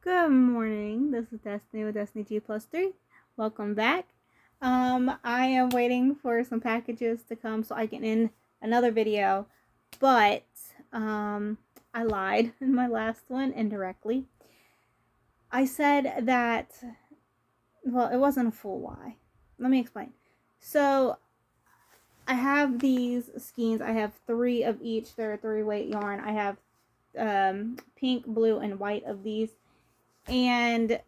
Good morning. This is Destiny with Destiny G plus 3. Welcome back. I am waiting for some packages to come so I can end another video, but I lied in my last one indirectly. I said that, well, it wasn't a full lie. Let me explain. So I have these skeins. I have 3 of each. They're a 3-weight yarn. I have pink, blue, and white of these. And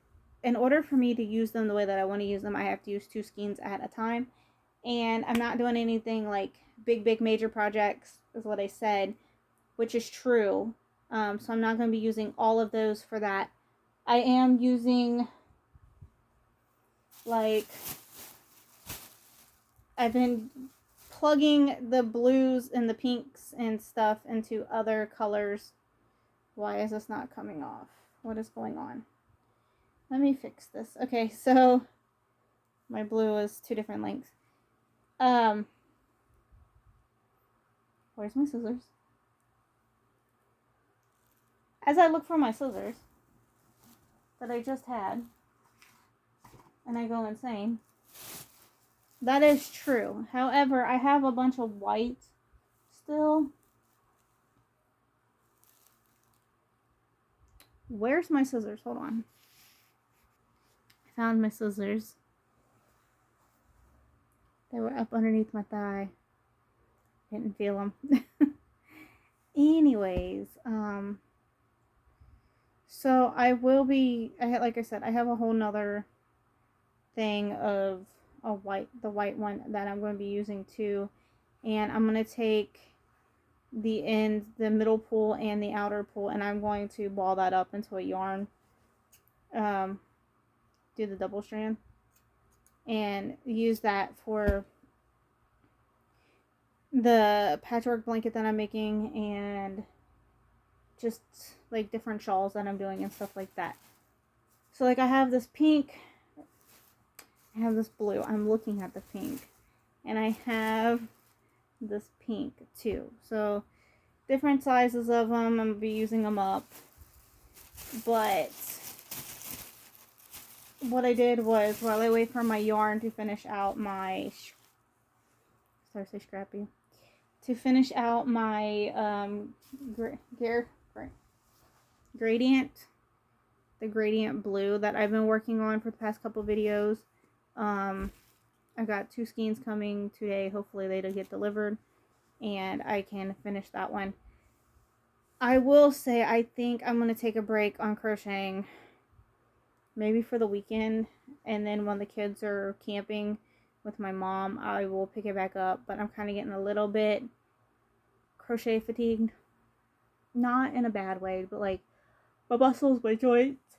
in order for me to use them the way that I want to use them, I have to use 2 skeins at a time. And I'm not doing anything like big major projects, is what I said, which is true. So I'm not going to be using all of those for that. I am using, like, I've been plugging the blues and the pinks and stuff into other colors. Why is this not coming off? What is going on? Let me fix this. Okay, so my blue is 2 different lengths. Where's my scissors? As I look for my scissors that I just had, and I go insane, that is true. However, I have a bunch of white still. Where's my scissors? Hold on. I found my scissors. They were up underneath my thigh. Didn't feel them. Anyways, so I will be, like I said, I have a whole nother thing of the white one that I'm going to be using too. And I'm going to take the middle pull and the outer pull, and I'm going to ball that up into a yarn. Do the double strand and use that for the patchwork blanket that I'm making and just like different shawls that I'm doing and stuff like that. So like I have this pink, I have this blue, I'm looking at the pink, and I have this pink too. So different sizes of them, I'm going to be using them up. But what I did was, while I wait for my yarn to finish out my, sorry, say scrappy, to finish out my gradient, the gradient blue that I've been working on for the past couple videos. I've got 2 skeins coming today. Hopefully they get delivered and I can finish that one. I will say I think I'm going to take a break on crocheting maybe for the weekend, and then when the kids are camping with my mom, I will pick it back up. But I'm kind of getting a little bit crochet fatigued. Not in a bad way, but like my muscles, my joints,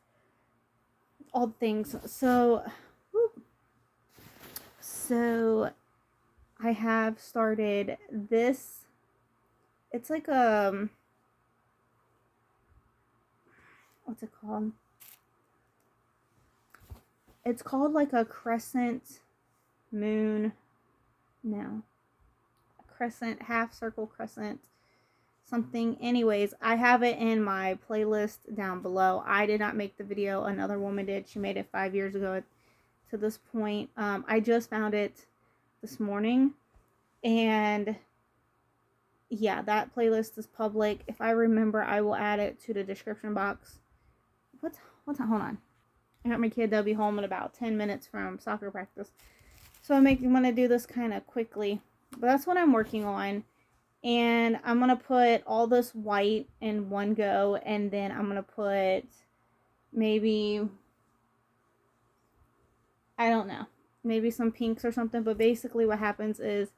all the things. So I have started this. It's like what's it called? It's called like a crescent moon. No. A crescent, half circle crescent something. Anyways, I have it in my playlist down below. I did not make the video. Another woman did. She made it 5 years ago to this point. I just found it this morning. And yeah, that playlist is public. If I remember, I will add it to the description box. What's hold on. I got my kid. They'll be home in about 10 minutes from soccer practice. So I'm going to do this kind of quickly. But that's what I'm working on. And I'm going to put all this white in one go. And then I'm going to put maybe, I don't know, maybe some pinks or something. But basically what happens is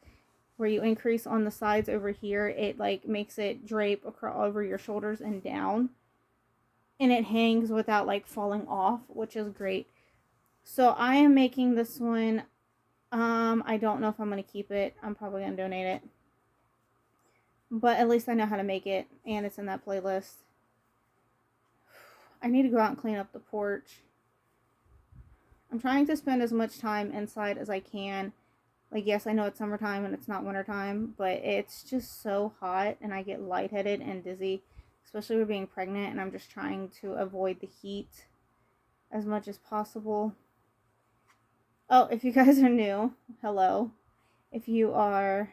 where you increase on the sides over here, it like makes it drape across over your shoulders and down. And it hangs without like falling off, which is great. So I am making this one. I don't know if I'm going to keep it. I'm probably going to donate it. But at least I know how to make it, and it's in that playlist. I need to go out and clean up the porch. I'm trying to spend as much time inside as I can. Like, yes, I know it's summertime and it's not wintertime, but it's just so hot, and I get lightheaded and dizzy. especially with being pregnant, and I'm just trying to avoid the heat as much as possible. Oh, if you guys are new, hello. If you are,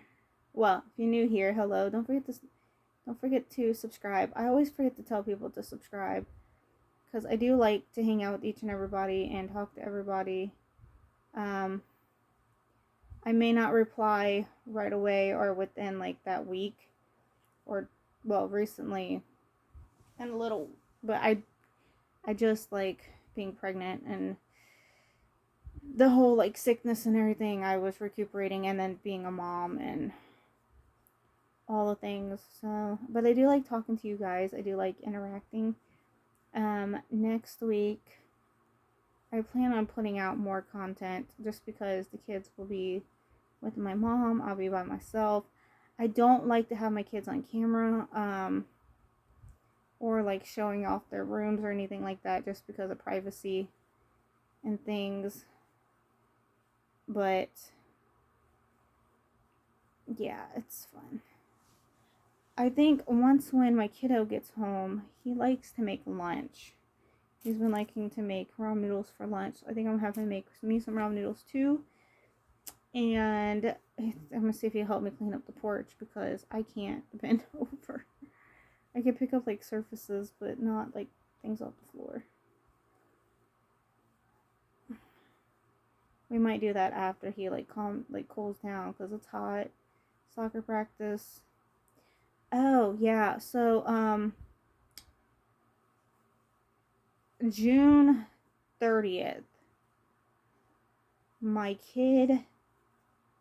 well, if you're new here, hello. Don't forget to subscribe. I always forget to tell people to subscribe because I do like to hang out with each and everybody and talk to everybody. I may not reply right away or within like that week, or well, recently and a little, but I just like being pregnant and the whole like sickness and everything. I was recuperating and then being a mom and all the things. So, but I do like talking to you guys. I do like interacting. Next week I plan on putting out more content just because the kids will be with my mom. I'll be by myself. I don't like to have my kids on camera, or like showing off their rooms or anything like that just because of privacy and things. But yeah, it's fun. I think once when my kiddo gets home, he likes to make lunch. He's been liking to make ramen noodles for lunch. I think I'm having to make me some ramen noodles too. And I'm going to see if he'll help me clean up the porch because I can't bend over. I can pick up like surfaces, but not like things off the floor. We might do that after he cools down because it's hot. Soccer practice. Oh yeah, so June 30th, my kid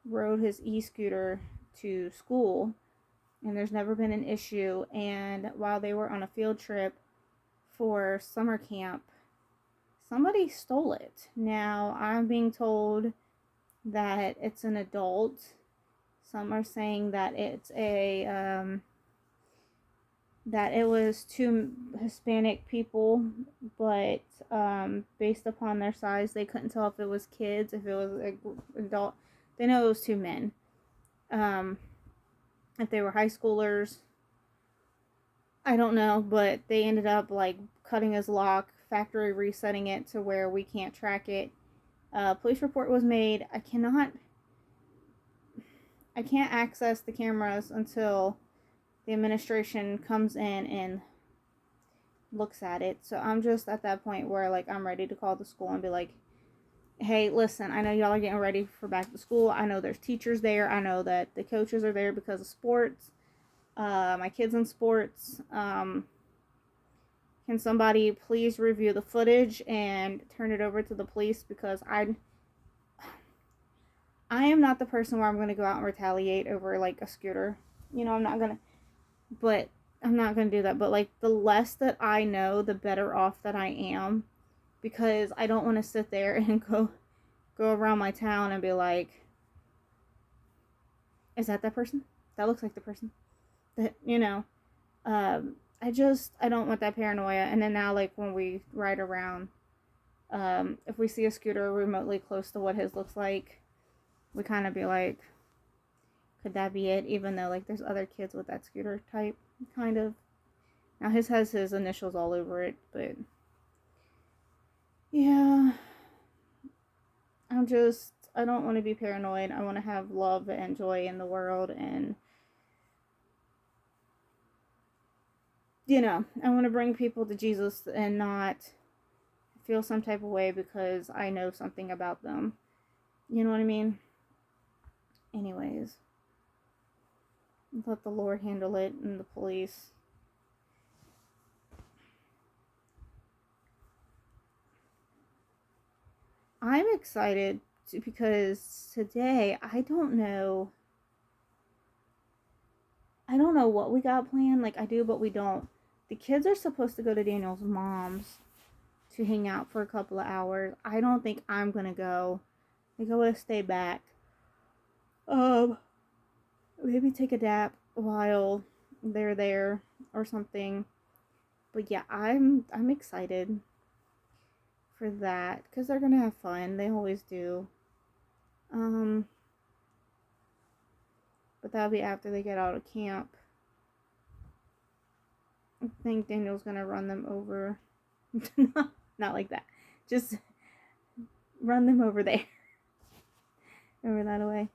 rode his e-scooter to school, and there's never been an issue. And while they were on a field trip for summer camp, somebody stole it. Now I'm being told that it's an adult. Some are saying that it's that it was two Hispanic people, but based upon their size, they couldn't tell if it was kids, if it was an adult. They know it was two men. If they were high schoolers, I don't know, but they ended up like cutting his lock, factory resetting it to where we can't track it. Police report was made. I can't access the cameras until the administration comes in and looks at it. So I'm just at that point where like I'm ready to call the school and be like, hey, listen, I know y'all are getting ready for back to school. I know there's teachers there. I know that the coaches are there because of sports. My kid's in sports. Can somebody please review the footage and turn it over to the police, because I am not the person where I'm going to go out and retaliate over like a scooter. You know, I'm not going to do that. But like the less that I know, the better off that I am, because I don't want to sit there and go around my town and be like, is that person? That looks like the person. That, you know, I don't want that paranoia. And then now, like when we ride around, if we see a scooter remotely close to what his looks like, we kind of be like, could that be it? Even though like there's other kids with that scooter type, kind of. Now his has his initials all over it, but yeah, I don't want to be paranoid. I want to have love and joy in the world, and you know, I want to bring people to Jesus and not feel some type of way because I know something about them. You know what I mean? Anyways, let the Lord handle it and the police. I'm excited because today I don't know what we got planned. Like I do, but we don't. The kids are supposed to go to Daniel's mom's to hang out for a couple of hours. I don't think I'm gonna go. I think I would stay back. Maybe take a nap while they're there or something. But yeah, I'm excited for that because they're gonna have fun. They always do. But that'll be after they get out of camp. I think Daniel's gonna run them over. Not like that. Just run them over there. Over that way.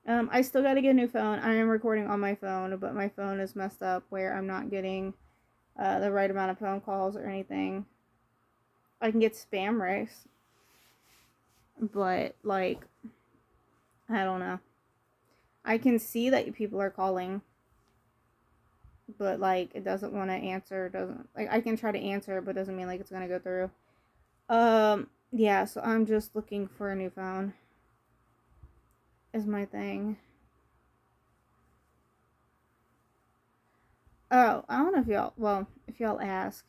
I still gotta get a new phone. I am recording on my phone, but my phone is messed up where I'm not getting the right amount of phone calls or anything. I can get spam risk, but like, I don't know. I can see that people are calling, but like it doesn't want to answer. Doesn't like I can try to answer, but doesn't mean like it's gonna go through. Yeah. So I'm just looking for a new phone. Is my thing. Oh, I don't know if y'all. Well, if y'all ask,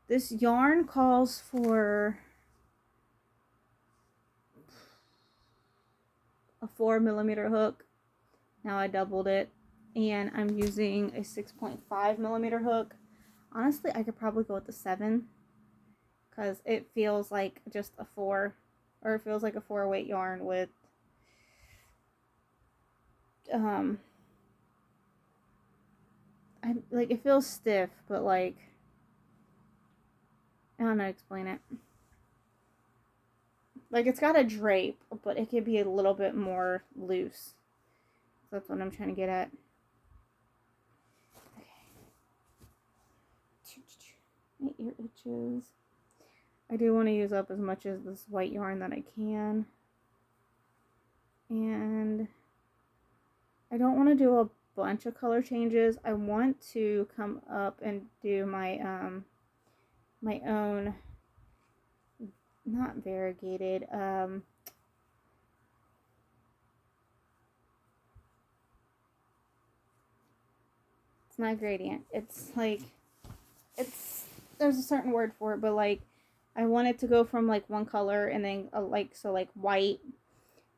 this yarn calls for a 4mm hook. Now I doubled it, and I'm using a 6.5mm hook. Honestly, I could probably go with the 7 because it feels like just a 4, or it feels like a 4-weight yarn with like it feels stiff, but like I don't know how to explain it. Like it's got a drape, but it could be a little bit more loose. That's what I'm trying to get at. Okay. My ear itches. I do want to use up as much of this white yarn that I can. And I don't want to do a bunch of color changes. I want to come up and do my my own, not variegated, it's not gradient. It's like, there's a certain word for it, but like, I want it to go from like one color and then like white,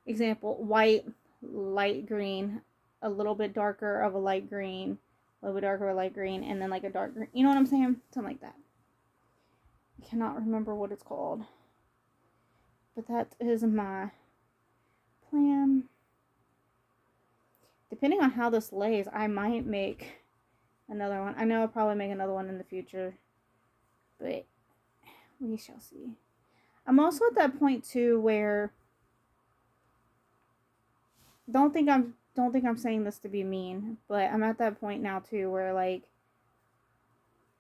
example, white, light green, a little bit darker of a light green, a little bit darker of a light green, and then like a dark green. You know what I'm saying? Something like that. I cannot remember what it's called. But that is my plan. Depending on how this lays, I might make another one. I know I'll probably make another one in the future, but we shall see. I'm also at that point too where don't think I'm saying this to be mean, but I'm at that point now too where like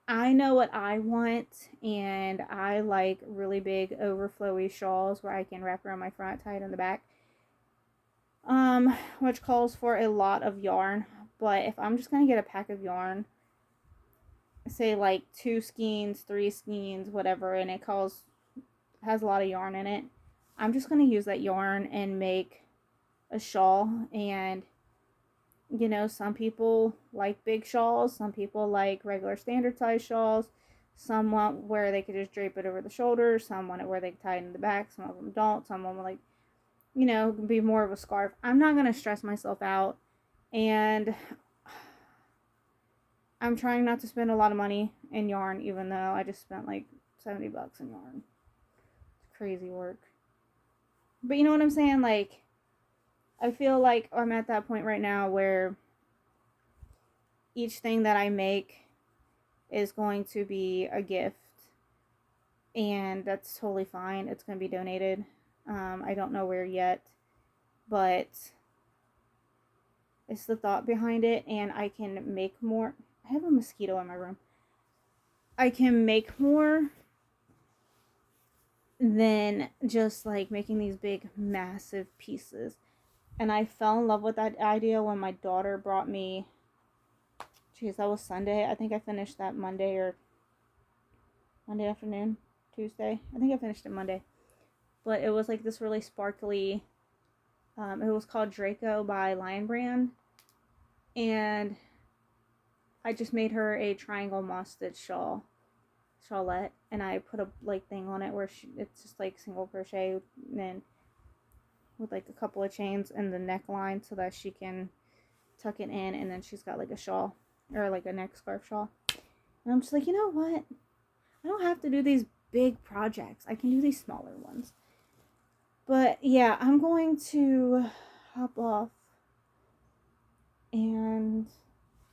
I know what I want, and I like really big overflowy shawls where I can wrap around my front, tie it in the back. Which calls for a lot of yarn. But if I'm just gonna get a pack of yarn, say like 2 skeins, 3 skeins, whatever, and it has a lot of yarn in it, I'm just gonna use that yarn and make a shawl. And you know, some people like big shawls, some people like regular standard size shawls, some want where they could just drape it over the shoulders, some want it where they can tie it in the back, some of them don't, some want like, you know, be more of a scarf. I'm not going to stress myself out, and I'm trying not to spend a lot of money in yarn, even though I just spent like $70 in yarn. It's crazy work. But you know what I'm saying? Like, I feel like I'm at that point right now where each thing that I make is going to be a gift, and that's totally fine. It's going to be donated. I don't know where yet, but it's the thought behind it, and I can make more. I have a mosquito in my room. I can make more than just like making these big massive pieces. And I fell in love with that idea when my daughter brought me, geez, that was Sunday. I think I finished that Monday or Monday afternoon, Tuesday. I think I finished it Monday. But it was like this really sparkly, it was called Draco by Lion Brand. And I just made her a triangle moss stitch shawlette, and I put a like thing on it where it's just like single crochet and then with like a couple of chains in the neckline so that she can tuck it in, and then she's got like a shawl or like a neck scarf shawl. And I'm just like, you know what? I don't have to do these big projects. I can do these smaller ones. But yeah, I'm going to hop off and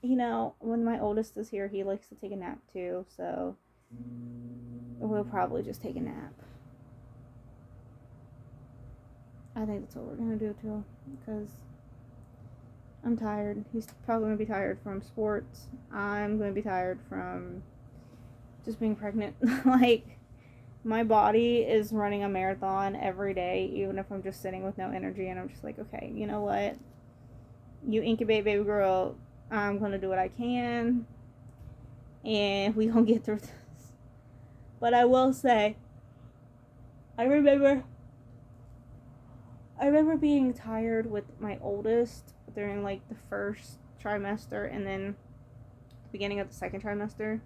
you know, when my oldest is here, he likes to take a nap too, so we'll probably just take a nap. I think that's what we're gonna do too, because I'm tired. He's probably gonna be tired from sports. I'm gonna be tired from just being pregnant. Like, my body is running a marathon every day, even if I'm just sitting with no energy, and I'm just like, okay, you know what? You incubate, baby girl. I'm gonna do what I can, and we gonna get through this. But I will say, I remember being tired with my oldest during like the first trimester, and then the beginning of the second trimester.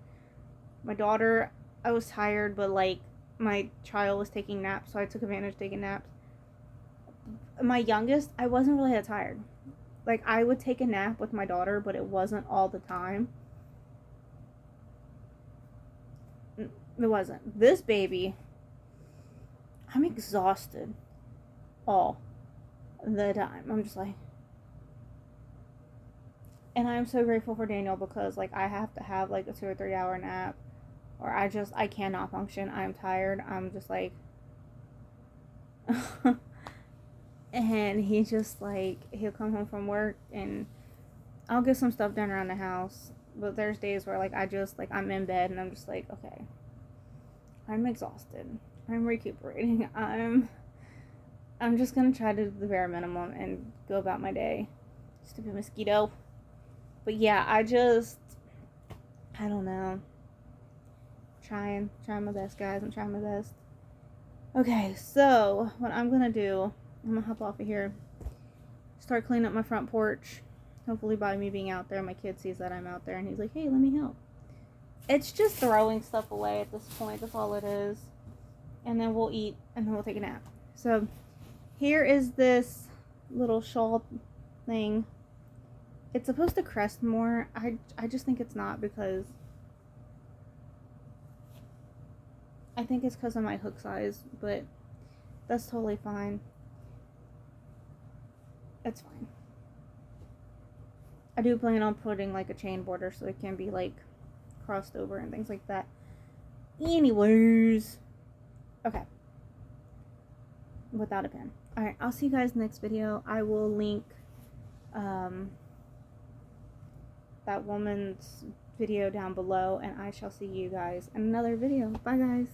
My daughter, I was tired, but like my child was taking naps, so I took advantage of taking naps. My youngest, I wasn't really that tired. Like, I would take a nap with my daughter, but it wasn't all the time. It wasn't. This baby, I'm exhausted all the time. I'm just like, and I'm so grateful for Daniel, because like I have to have like a 2 or 3 hour nap, or I cannot function. I'm tired. I'm just like and he just like, he'll come home from work and I'll get some stuff done around the house, but there's days where like I just like, I'm in bed and I'm just like, okay, I'm exhausted, I'm recuperating, I'm just gonna try to do the bare minimum and go about my day. Stupid mosquito. But yeah, I don't know. Trying my best, guys. I'm trying my best. Okay, so what I'm gonna do, I'm gonna hop off of here, start cleaning up my front porch. Hopefully by me being out there, my kid sees that I'm out there and he's like, hey, let me help. It's just throwing stuff away at this point. That's all it is. And then we'll eat and then we'll take a nap. So here is this little shawl thing. It's supposed to crest more. I just think it's not, because I think it's because of my hook size, but that's totally fine. It's fine. I do plan on putting like a chain border so it can be like crossed over and things like that. Anyways, okay. Without a pen. Alright, I'll see you guys next video. I will link that woman's video down below, and I shall see you guys in another video. Bye, guys.